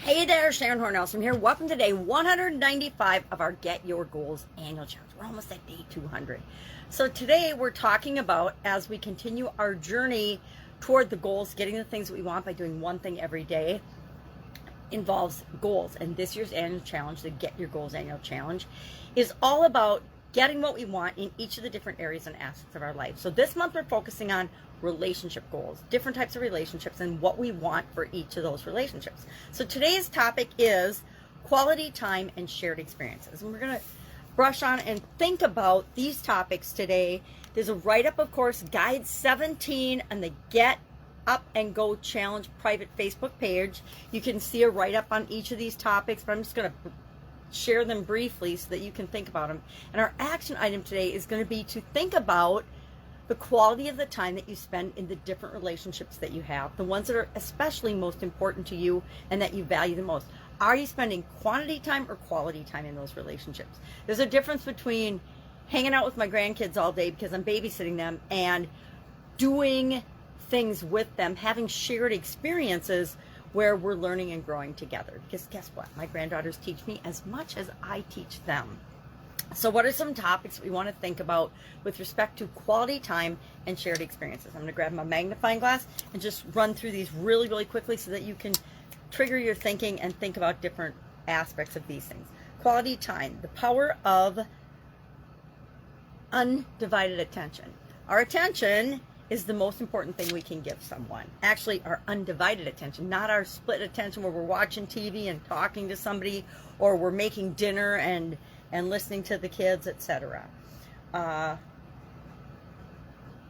Hey there, Sharon Horne-Ellstrom here. Welcome to day 195 of our Get Your Goals annual challenge. We're almost at day 200. So today we're talking about, as we continue our journey toward the goals, getting the things that we want by doing one thing every day, involves goals. And this year's annual challenge, the Get Your Goals annual challenge, is all about getting what we want in each of the different areas and aspects of our life. So this month we're focusing on relationship goals, different types of relationships, and what we want for each of those relationships. So today's topic is quality time and shared experiences. And we're going to brush on and think about these topics today. There's a write-up, of course, Guide 17 on the Get Up and Go Challenge private Facebook page. You can see a write-up on each of these topics, but I'm just going to share them briefly so that you can think about them. And our action item today is going to be to think about the quality of the time that you spend in the different relationships that you have, the ones that are especially most important to you and that you value the most. Are you spending quantity time or quality time in those relationships? There's a difference between hanging out with my grandkids all day because I'm babysitting them and doing things with them, having shared experiences where we're learning and growing together. Because guess what? My granddaughters teach me as much as I teach them. So what are some topics we want to think about with respect to quality time and shared experiences? I'm going to grab my magnifying glass and just run through these really, really quickly so that you can trigger your thinking and think about different aspects of these things. Quality time, the power of undivided attention. Our attention is the most important thing we can give someone. Actually, our undivided attention, not our split attention where we're watching TV and talking to somebody, or we're making dinner and listening to the kids, etc.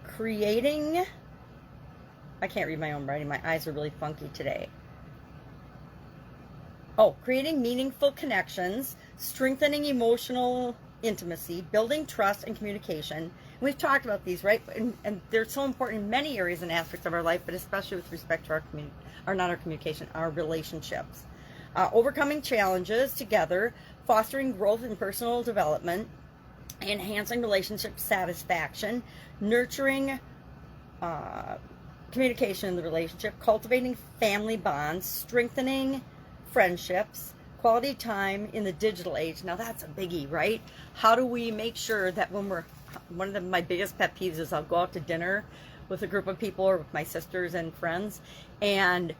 Creating, I can't read my own writing, my eyes are really funky today. Creating meaningful connections, strengthening emotional intimacy, building trust and communication. And we've talked about these, right? And they're so important in many areas and aspects of our life, but especially with respect to our relationships. Overcoming challenges together, fostering growth and personal development, enhancing relationship satisfaction, nurturing communication in the relationship, cultivating family bonds, strengthening friendships, quality time in the digital age. Now that's a biggie, right? How do we make sure that when one of my biggest pet peeves is I'll go out to dinner with a group of people or with my sisters and friends, and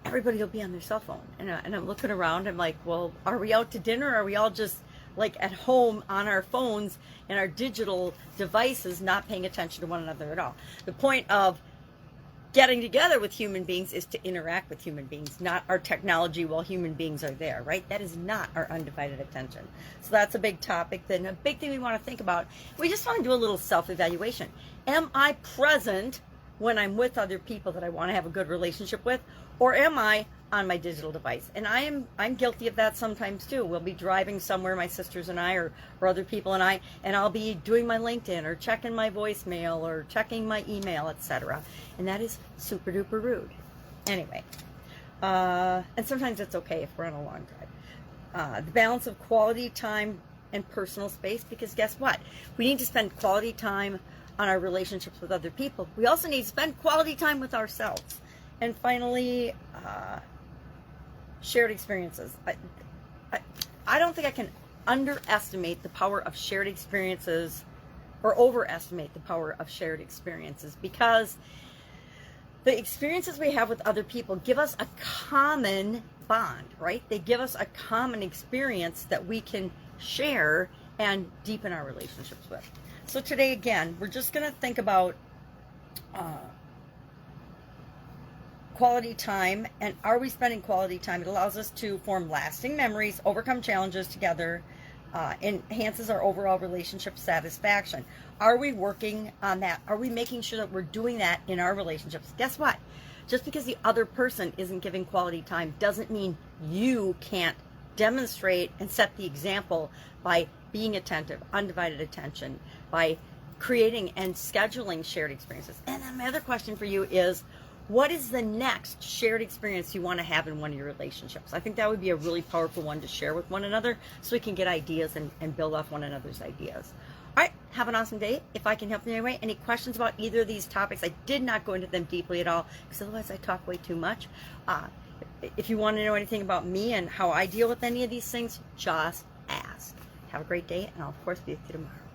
everybody will be on their cell phone. And I'm looking around, I'm like, well, are we out to dinner? Or are we all just like at home on our phones and our digital devices, not paying attention to one another at all? The point of getting together with human beings is to interact with human beings, not our technology while human beings are there, right? That is not our undivided attention. So that's a big topic. Then a big thing we want to think about, we just want to do a little self-evaluation. Am I present when I'm with other people that I want to have a good relationship with, or am I on my digital device? And I'm guilty of that sometimes too. We'll be driving somewhere, my sisters and I, or other people and I, and I'll be doing my LinkedIn or checking my voicemail or checking my email, etc. And that is super duper rude. Anyway, and sometimes it's okay if we're on a long drive. The balance of quality time and personal space, because guess what? We need to spend quality time on our relationships with other people. We also need to spend quality time with ourselves. And finally, shared experiences. I don't think I can underestimate the power of shared experiences or overestimate the power of shared experiences, because the experiences we have with other people give us a common bond, right? They give us a common experience that we can share and deepen our relationships with. So today, again, we're just going to think about quality time, and are we spending quality time? It allows us to form lasting memories, overcome challenges together, enhances our overall relationship satisfaction. Are we working on that? Are we making sure that we're doing that in our relationships? Guess what? Just because the other person isn't giving quality time doesn't mean you can't demonstrate and set the example by being attentive, undivided attention, by creating and scheduling shared experiences. And then my other question for you is, what is the next shared experience you want to have in one of your relationships? I think that would be a really powerful one to share with one another so we can get ideas and build off one another's ideas. All right, have an awesome day. If I can help in any way, any questions about either of these topics, I did not go into them deeply at all because otherwise I talk way too much. if you want to know anything about me and how I deal with any of these things, just ask. Have a great day, and I'll, of course, be with you tomorrow.